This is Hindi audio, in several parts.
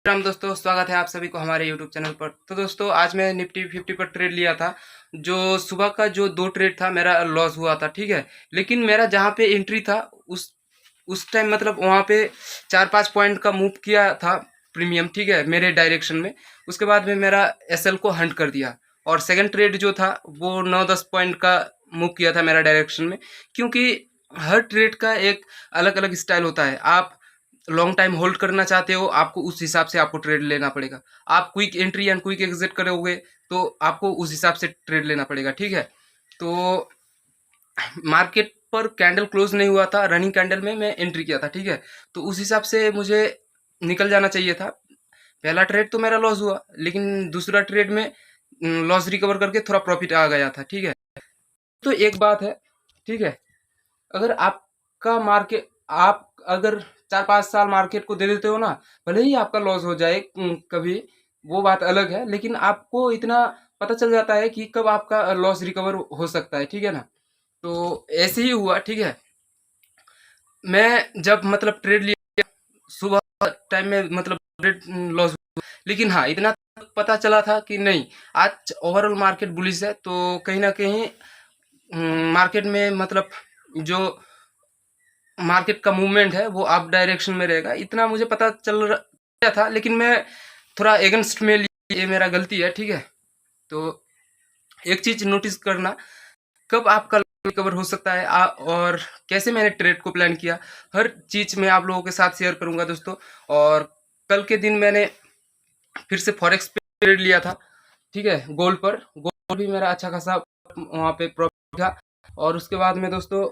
राम दोस्तों, स्वागत है आप सभी को हमारे यूट्यूब चैनल पर। तो दोस्तों, आज मैं निफ्टी 50 पर ट्रेड लिया था। जो सुबह का जो 2 ट्रेड था मेरा लॉस हुआ था, ठीक है। लेकिन मेरा जहाँ पे एंट्री था उस टाइम मतलब वहाँ पे 4-5 पॉइंट का मूव किया था प्रीमियम, ठीक है, मेरे डायरेक्शन में। उसके बाद में मेरा एसएल को हंट कर दिया और सेकंड ट्रेड जो था वो 9-10 पॉइंट का मूव किया था मेरा डायरेक्शन में। क्योंकि हर ट्रेड का एक अलग अलग स्टाइल होता है। आप लॉन्ग टाइम होल्ड करना चाहते हो, आपको उस हिसाब से आपको ट्रेड लेना पड़ेगा। आप quick entry and quick exit करोगे तो आपको उस हिसाब से ट्रेड लेना पड़ेगा, ठीक है। तो मार्केट पर कैंडल क्लोज नहीं हुआ था, रनिंग कैंडल में मैं एंट्री किया था, ठीक है। तो उस हिसाब से मुझे निकल जाना चाहिए था। पहला ट्रेड तो मेरा लॉस हुआ, लेकिन दूसरा ट्रेड में लॉस रिकवर करके थोड़ा प्रॉफिट आ गया था, ठीक है। तो एक बात है, ठीक है, अगर आपका मार्केट आप अगर 4-5 साल मार्केट को दे देते हो ना, भले ही आपका लॉस हो जाए कभी, वो बात अलग है, लेकिन आपको इतना पता चल जाता है कि कब आपका लॉस रिकवर हो सकता है, ठीक है ना। तो ऐसे ही हुआ, ठीक है। मैं जब मतलब ट्रेड लिया सुबह टाइम में मतलब ट्रेड लॉस, लेकिन हाँ इतना पता चला था कि नहीं, आज ओवरऑल मार्केट बुलिश है, तो कहीं ना कहीं मार्केट में मतलब जो मार्केट का मूवमेंट है वो अप डायरेक्शन में रहेगा, इतना मुझे पता चल रहा था। लेकिन मैं थोड़ा एगेंस्ट में ये मेरा गलती है, ठीक है। तो एक चीज नोटिस करना, कब आपका रिकवर हो सकता है और कैसे मैंने ट्रेड को प्लान किया, हर चीज मैं आप लोगों के साथ शेयर करूंगा दोस्तों। और कल के दिन मैंने फिर से फॉरेक्स पे ट्रेड लिया था, ठीक है। गोल्ड भी मेरा अच्छा खासा वहाँ पे प्रॉफिट था। और उसके बाद में दोस्तों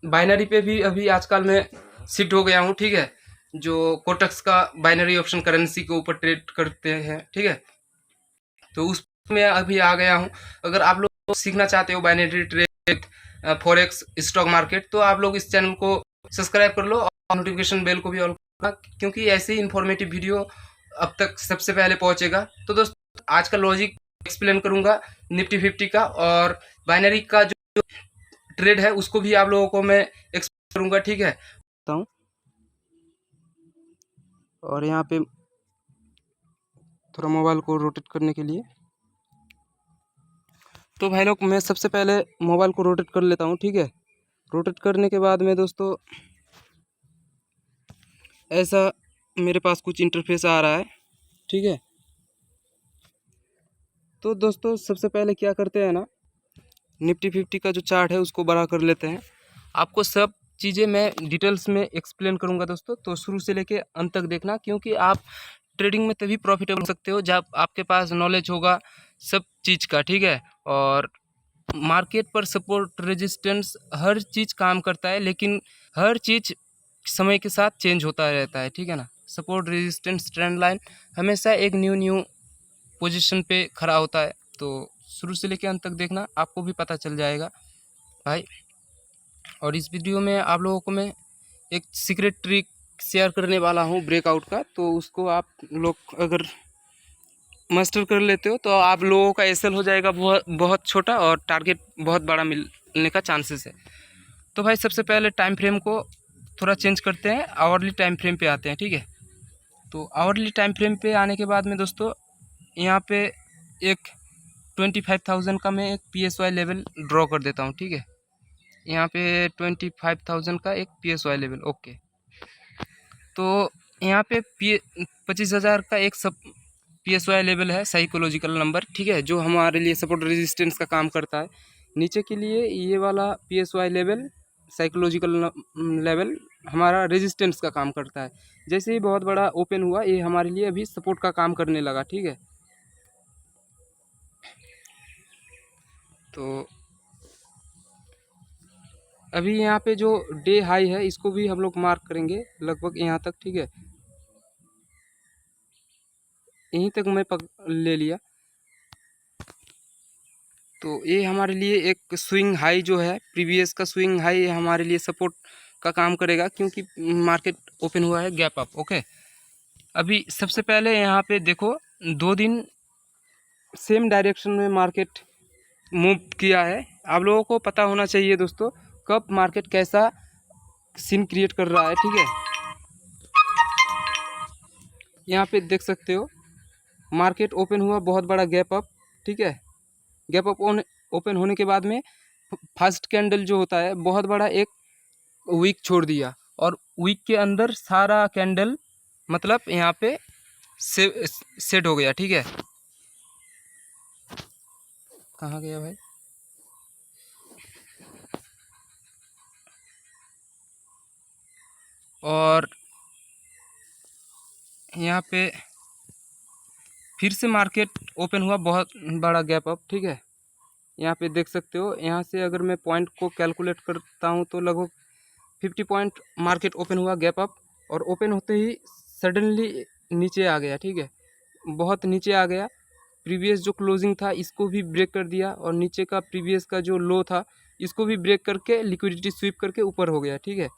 बाइनरी पे भी अभी आजकल मैं शिफ्ट हो गया हूँ, ठीक है। जो कोटक्स का बाइनरी ऑप्शन करेंसी के ऊपर ट्रेड करते हैं, ठीक है। तो उसमें अभी आ गया हूँ। अगर आप लोग सीखना चाहते हो binary trade, forex, stock market, तो आप लोग इस चैनल को सब्सक्राइब कर लो और नोटिफिकेशन बेल को भी ऑन करना, क्योंकि ऐसे ही इंफॉर्मेटिव वीडियो अब तक सबसे पहले पहुंचेगा। तो दोस्तों, आज का लॉजिक एक्सप्लेन करूंगा निफ्टी 50 का, और बाइनरी का जो ट्रेड है उसको भी आप लोगों को मैं एक्सप्लेन करूंगा, ठीक है। और यहाँ पे थोड़ा मोबाइल को रोटेट करने के लिए, तो भाई लोग मैं सबसे पहले मोबाइल को रोटेट कर लेता हूँ, ठीक है। रोटेट करने के बाद में दोस्तों ऐसा मेरे पास कुछ इंटरफेस आ रहा है, ठीक है। तो दोस्तों सबसे पहले क्या करते हैं ना, निफ्टी 50 का जो चार्ट है उसको बड़ा कर लेते हैं। आपको सब चीज़ें मैं डिटेल्स में एक्सप्लेन करूंगा दोस्तों, तो शुरू से लेके अंत तक देखना, क्योंकि आप ट्रेडिंग में तभी प्रॉफिटेबल हो सकते हो जब आपके पास नॉलेज होगा सब चीज़ का, ठीक है। और मार्केट पर सपोर्ट रेजिस्टेंस हर चीज़ काम करता है, लेकिन हर चीज़ समय के साथ चेंज होता रहता है, ठीक है ना। सपोर्ट रेजिस्टेंस ट्रेंड लाइन हमेशा एक न्यू न्यू पोजीशन पे खड़ा होता है। तो शुरू से लेकर अंत तक देखना, आपको भी पता चल जाएगा भाई। और इस वीडियो में आप लोगों को मैं एक सीक्रेट ट्रिक शेयर करने वाला हूँ ब्रेकआउट का, तो उसको आप लोग अगर मास्टर कर लेते हो तो आप लोगों का एसएल हो जाएगा बहुत बहुत छोटा, और टारगेट बहुत बड़ा मिलने का चांसेस है। तो भाई सबसे पहले टाइम फ्रेम को थोड़ा चेंज करते हैं, आवरली टाइम फ्रेम पे आते हैं, ठीक है। तो आवरली टाइम फ्रेम पे आने के बाद में दोस्तों यहाँ पे एक 25,000 का मैं एक PSY लेवल ड्रॉ कर देता हूँ, ठीक है। यहाँ पे 25,000 का एक PSY लेवल, ओके। तो यहाँ पे 25,000 का एक सब PSY लेवल है, साइकोलॉजिकल नंबर, ठीक है, जो हमारे लिए सपोर्ट रेजिस्टेंस का काम करता है। नीचे के लिए ये वाला PSY लेवल, साइकोलॉजिकल लेवल हमारा रेजिस्टेंस का काम करता है। जैसे ही बहुत बड़ा ओपन हुआ, ये हमारे लिए अभी सपोर्ट का काम करने लगा, ठीक है। तो अभी यहाँ पे जो डे हाई है इसको भी हम लोग मार्क करेंगे लगभग यहाँ तक, ठीक है। यहीं तक मैं ले लिया। तो ये हमारे लिए एक स्विंग हाई जो है, प्रीवियस का स्विंग हाई हमारे लिए सपोर्ट का काम करेगा, क्योंकि मार्केट ओपन हुआ है गैप अप, ओके। अभी सबसे पहले यहाँ पे देखो 2 दिन सेम डायरेक्शन में मार्केट मूव किया है। आप लोगों को पता होना चाहिए दोस्तों कब मार्केट कैसा सीन क्रिएट कर रहा है, ठीक है। यहाँ पे देख सकते हो मार्केट ओपन हुआ, बहुत बड़ा गैप अप, ठीक है। गैप अप ओपन होने के बाद में फर्स्ट कैंडल जो होता है बहुत बड़ा एक वीक छोड़ दिया, और वीक के अंदर सारा कैंडल मतलब यहाँ पे सेट हो गया, ठीक है। कहाँ गया भाई? और यहाँ पे फिर से मार्केट ओपन हुआ, बहुत बड़ा गैप अप, ठीक है। यहाँ पे देख सकते हो, यहाँ से अगर मैं पॉइंट को कैलकुलेट करता हूँ तो लगभग 50 पॉइंट मार्केट ओपन हुआ गैप अप, और ओपन होते ही सडनली नीचे आ गया, ठीक है। बहुत नीचे आ गया, प्रीवियस जो क्लोजिंग था इसको भी ब्रेक कर दिया, और नीचे का प्रीवियस का जो लो था इसको भी ब्रेक करके लिक्विडिटी स्वीप करके ऊपर हो गया, ठीक है।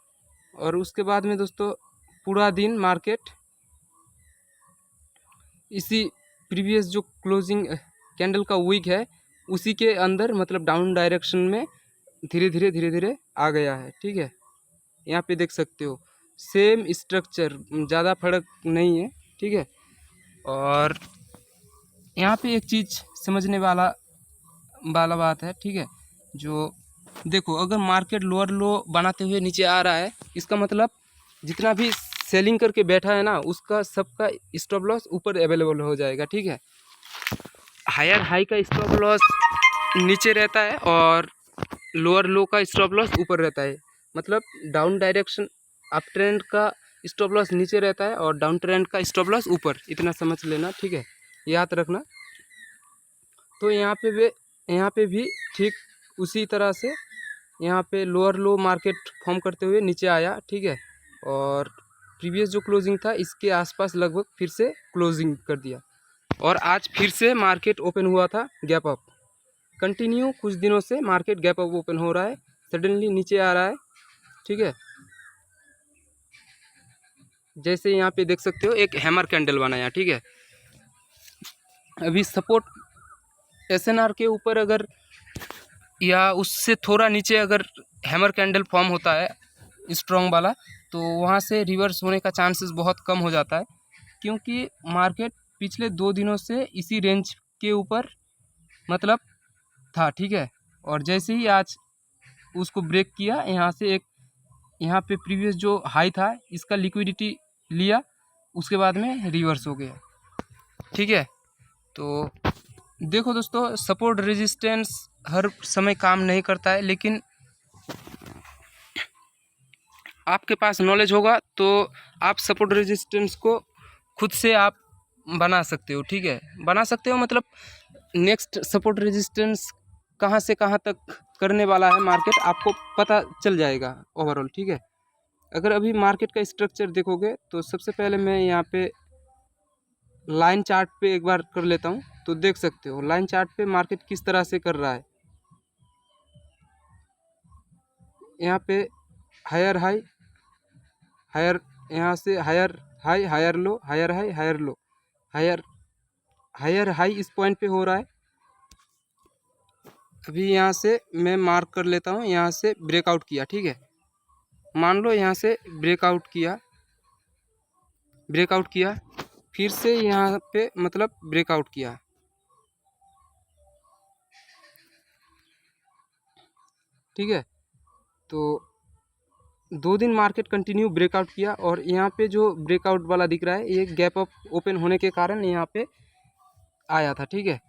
और उसके बाद में दोस्तों पूरा दिन मार्केट इसी प्रीवियस जो क्लोजिंग कैंडल का वीक है उसी के अंदर मतलब डाउन डायरेक्शन में धीरे धीरे आ गया है, ठीक है। यहाँ पे देख सकते हो सेम स्ट्रक्चर, ज़्यादा फर्क नहीं है, ठीक है। और यहाँ पे एक चीज़ समझने वाला बात है, ठीक है। जो देखो, अगर मार्केट लोअर लो बनाते हुए नीचे आ रहा है, इसका मतलब जितना भी सेलिंग करके बैठा है ना उसका सबका स्टॉप लॉस ऊपर अवेलेबल हो जाएगा, ठीक है। हायर हाई का स्टॉप लॉस नीचे रहता है और लोअर लो का स्टॉप लॉस ऊपर रहता है। मतलब डाउन डायरेक्शन अप ट्रेंड का स्टॉप लॉस नीचे रहता है और डाउन ट्रेंड का स्टॉप लॉस ऊपर, इतना समझ लेना, ठीक है, याद रखना। तो यहाँ पे भी ठीक उसी तरह से यहाँ पे लोअर लो मार्केट फॉर्म करते हुए नीचे आया, ठीक है। और प्रीवियस जो क्लोजिंग था इसके आसपास लगभग फिर से क्लोजिंग कर दिया, और आज फिर से मार्केट ओपन हुआ था गैप अप। कंटिन्यू कुछ दिनों से मार्केट गैप अप ओपन हो रहा है, सडनली नीचे आ रहा है, ठीक है। जैसे यहाँ पे देख सकते हो एक हैमर कैंडल बनाया, ठीक है। अभी सपोर्ट एसएनआर के ऊपर अगर या उससे थोड़ा नीचे अगर हैमर कैंडल फॉर्म होता है स्ट्रॉन्ग वाला, तो वहाँ से रिवर्स होने का चांसेस बहुत कम हो जाता है, क्योंकि मार्केट पिछले 2 दिनों से इसी रेंज के ऊपर मतलब था, ठीक है। और जैसे ही आज उसको ब्रेक किया, यहाँ से एक यहाँ पे प्रीवियस जो हाई था इसका लिक्विडिटी लिया, उसके बाद में रिवर्स हो गया, ठीक है। तो देखो दोस्तों, सपोर्ट रेजिस्टेंस हर समय काम नहीं करता है, लेकिन आपके पास नॉलेज होगा तो आप सपोर्ट रेजिस्टेंस को खुद से आप बना सकते हो, ठीक है। बना सकते हो मतलब नेक्स्ट सपोर्ट रेजिस्टेंस कहाँ से कहाँ तक करने वाला है मार्केट आपको पता चल जाएगा ओवरऑल, ठीक है। अगर अभी मार्केट का स्ट्रक्चर देखोगे तो सबसे पहले मैं यहाँ पे लाइन चार्ट पे एक बार कर लेता हूँ, तो देख सकते हो लाइन चार्ट पे मार्केट किस तरह से कर रहा है। यहाँ पे हायर हाई हायर, यहाँ से higher high higher low, higher high higher low, higher higher high इस पॉइंट पे हो रहा है। अभी यहाँ से मैं मार्क कर लेता हूँ, यहाँ से ब्रेकआउट किया, ठीक है। मान लो यहाँ से ब्रेकआउट किया, फिर से यहाँ पे मतलब ब्रेकआउट किया, ठीक है। तो 2 दिन मार्केट कंटिन्यू ब्रेकआउट किया, और यहाँ पे जो ब्रेकआउट वाला दिख रहा है ये गैप अप ओपन होने के कारण यहाँ पे आया था, ठीक है।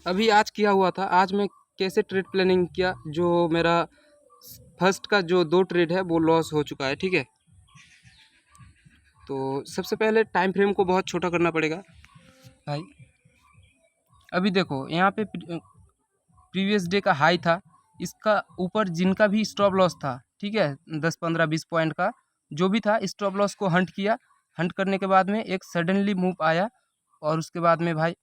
अभी आज किया हुआ था, आज मैं कैसे ट्रेड प्लानिंग किया, जो मेरा फर्स्ट का जो 2 ट्रेड है वो लॉस हो चुका है, ठीक है। तो सबसे पहले टाइम फ्रेम को बहुत छोटा करना पड़ेगा भाई। अभी देखो यहाँ पे प्रीवियस डे का हाई था, इसका ऊपर जिनका भी स्टॉप लॉस था, ठीक है, 10 15 20 पॉइंट का जो भी था, स्टॉप लॉस को हंट किया। हंट करने के बाद में एक सडनली मूव आया, और उसके बाद में भाई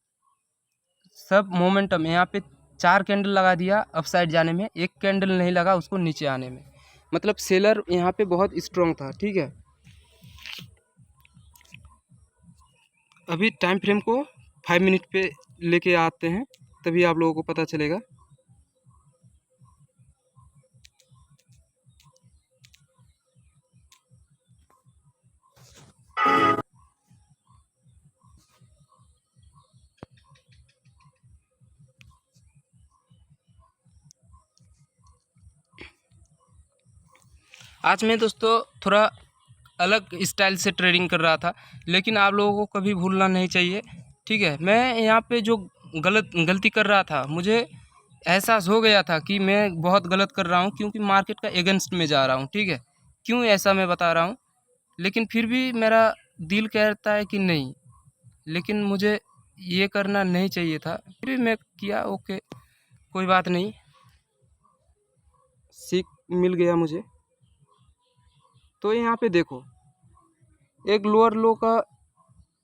सब मोमेंटम यहाँ पे 4 कैंडल लगा दिया अपसाइड जाने में, एक कैंडल नहीं लगा उसको नीचे आने में। मतलब सेलर यहाँ पे बहुत स्ट्रॉन्ग था, ठीक है। अभी टाइम फ्रेम को 5 मिनट पे लेके आते हैं, तभी आप लोगों को पता चलेगा। आज मैं दोस्तों थोड़ा अलग स्टाइल से ट्रेडिंग कर रहा था, लेकिन आप लोगों को कभी भूलना नहीं चाहिए, ठीक है। मैं यहाँ पे जो गलती कर रहा था, मुझे एहसास हो गया था कि मैं बहुत गलत कर रहा हूँ, क्योंकि मार्केट का अगेंस्ट में जा रहा हूँ, ठीक है। क्यों ऐसा मैं बता रहा हूँ, लेकिन फिर भी मेरा दिल कहता है कि नहीं, लेकिन मुझे ये करना नहीं चाहिए था, फिर भी मैं किया। ओके, कोई बात नहीं, सीख मिल गया मुझे। तो यहाँ पे देखो, एक लोअर लो का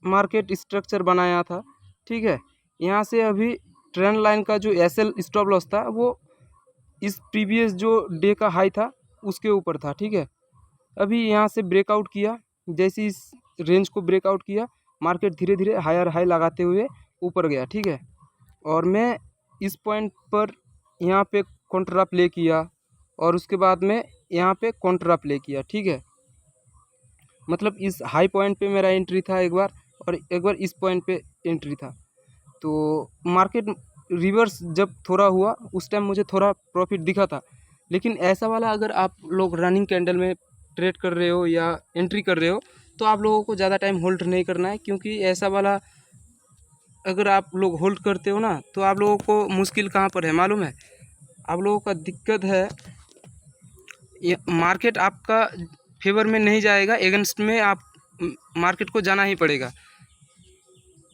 मार्केट स्ट्रक्चर बनाया था, ठीक है। यहाँ से अभी ट्रेंड लाइन का जो एसएल स्टॉप लॉस था वो इस प्रीवियस जो डे का हाई था उसके ऊपर था, ठीक है। अभी यहाँ से ब्रेकआउट किया, जैसे इस रेंज को ब्रेकआउट किया, मार्केट धीरे धीरे हायर हाई लगाते हुए ऊपर गया, ठीक है। और मैं इस पॉइंट पर यहाँ पे कॉन्ट्रा प्ले किया, और उसके बाद में यहाँ पे कॉन्ट्रा प्ले किया, ठीक है। मतलब इस हाई पॉइंट पे मेरा एंट्री था एक बार, और एक बार इस पॉइंट पे एंट्री था। तो मार्केट रिवर्स जब थोड़ा हुआ उस टाइम मुझे थोड़ा प्रॉफिट दिखा था। लेकिन ऐसा वाला अगर आप लोग रनिंग कैंडल में ट्रेड कर रहे हो या एंट्री कर रहे हो, तो आप लोगों को ज़्यादा टाइम होल्ड नहीं करना है, क्योंकि ऐसा वाला अगर आप लोग होल्ड करते हो ना, तो आप लोगों को मुश्किल कहाँ पर है मालूम है? आप लोगों का दिक्कत है, ये मार्केट आपका फेवर में नहीं जाएगा, एगेंस्ट में आप मार्केट को जाना ही पड़ेगा।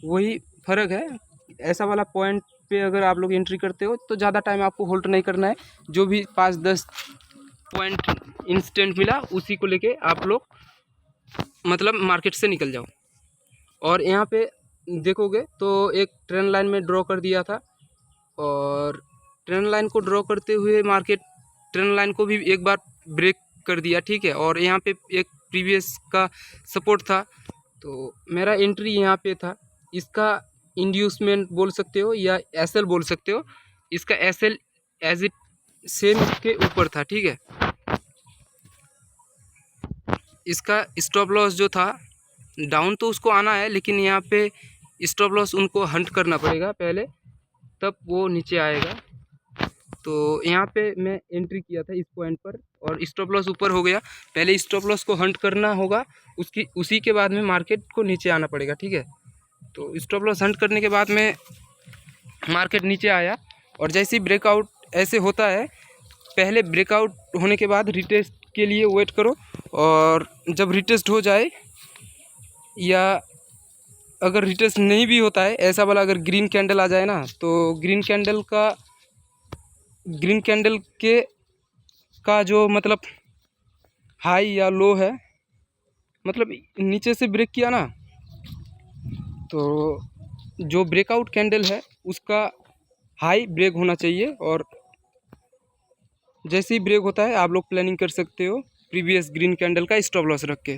वही फ़र्क है। ऐसा वाला पॉइंट पे अगर आप लोग एंट्री करते हो तो ज़्यादा टाइम आपको होल्ड नहीं करना है। जो भी 5-10 पॉइंट इंस्टेंट मिला उसी को लेके आप लोग मतलब मार्केट से निकल जाओ। और यहाँ पे देखोगे तो एक ट्रेंड लाइन में ड्रॉ कर दिया था, और ट्रेंड लाइन को ड्रॉ करते हुए मार्केट ट्रेंड लाइन को भी एक बार ब्रेक कर दिया, ठीक है। और यहाँ पे एक प्रीवियस का सपोर्ट था, तो मेरा एंट्री यहाँ पे था। इसका इंड्यूसमेंट बोल सकते हो या एसएल बोल सकते हो। इसका एसएल एज इट सेम के ऊपर था, ठीक है। इसका स्टॉप लॉस जो था डाउन, तो उसको आना है, लेकिन यहाँ पे स्टॉप लॉस उनको हंट करना पड़ेगा पहले, तब वो नीचे आएगा। तो यहाँ पे मैं एंट्री किया था इस पॉइंट पर, और स्टॉप लॉस ऊपर हो गया। पहले स्टॉप लॉस को हंट करना होगा, उसी के बाद में मार्केट को नीचे आना पड़ेगा, ठीक है। तो स्टॉप लॉस हंट करने के बाद में मार्केट नीचे आया, और जैसे ही ब्रेकआउट ऐसे होता है, पहले ब्रेकआउट होने के बाद रिटेस्ट के लिए वेट करो, और जब रिटेस्ट हो जाए, या अगर रिटेस्ट नहीं भी होता है ऐसा वाला, अगर ग्रीन कैंडल आ जाए ना, तो ग्रीन कैंडल के का जो मतलब हाई या लो है, मतलब नीचे से ब्रेक किया ना, तो जो ब्रेकआउट कैंडल है उसका हाई ब्रेक होना चाहिए। और जैसे ही ब्रेक होता है आप लोग प्लानिंग कर सकते हो प्रीवियस ग्रीन कैंडल का स्टॉप लॉस रख के।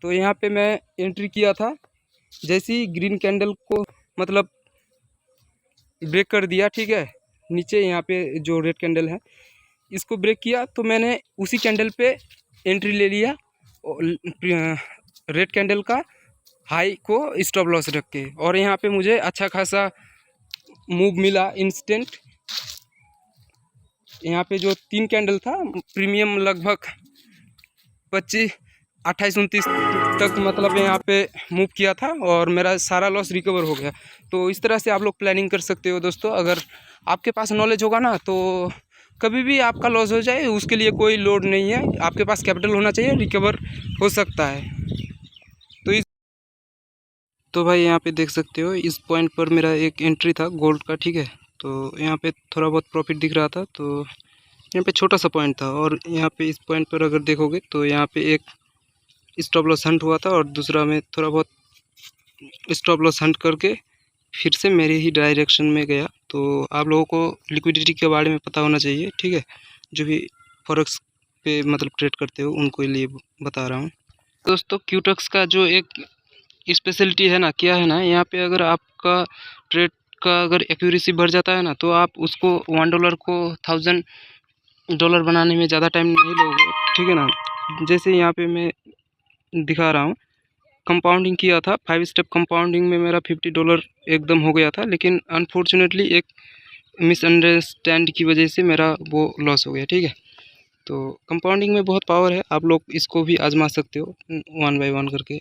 तो यहाँ पे मैं एंट्री किया था, जैसे ही ग्रीन कैंडल को मतलब ब्रेक कर दिया, ठीक है। नीचे यहाँ पे जो रेड कैंडल है इसको ब्रेक किया, तो मैंने उसी कैंडल पे एंट्री ले लिया, रेड कैंडल का हाई को स्टॉप लॉस रख के। और यहाँ पे मुझे अच्छा खासा मूव मिला इंस्टेंट। यहाँ पे जो 3 कैंडल था प्रीमियम लगभग 25, 28, 29 तक मतलब यहाँ पे मूव किया था, और मेरा सारा लॉस रिकवर हो गया। तो इस तरह से आप लोग प्लानिंग कर सकते हो दोस्तों। अगर आपके पास नॉलेज होगा ना, तो कभी भी आपका लॉस हो जाए उसके लिए कोई लोड नहीं है, आपके पास कैपिटल होना चाहिए, रिकवर हो सकता है। तो भाई यहाँ पे देख सकते हो, इस पॉइंट पर मेरा एक एंट्री था गोल्ड का, ठीक है। तो यहाँ पे थोड़ा बहुत प्रॉफिट दिख रहा था, तो यहाँ पे छोटा सा पॉइंट था। और यहाँ पे इस पॉइंट पर अगर देखोगे तो यहाँ पे एक स्टॉप लॉस हंट हुआ था, और दूसरा में थोड़ा बहुत स्टॉप लॉस हंट करके फिर से मेरे ही डायरेक्शन में गया। तो आप लोगों को लिक्विडिटी के बारे में पता होना चाहिए, ठीक है। जो भी फॉरेक्स पे मतलब ट्रेड करते हो उनको लिए बता रहा हूँ दोस्तों। क्यूटेक्स का जो एक स्पेशलिटी है ना, क्या है ना, यहाँ पे अगर आपका ट्रेड का अगर एक्यूरेसी बढ़ जाता है ना, तो आप उसको $1 को $1000 बनाने में ज़्यादा टाइम नहीं लोगे, ठीक है ना। जैसे यहाँ पे मैं दिखा रहा हूँ, कंपाउंडिंग किया था, 5 स्टेप कंपाउंडिंग में मेरा $50 एकदम हो गया था, लेकिन अनफॉर्चुनेटली एक मिसअंडरस्टैंड की वजह से मेरा वो लॉस हो गया, ठीक है। तो कंपाउंडिंग में बहुत पावर है, आप लोग इसको भी आजमा सकते हो वन बाय वन करके।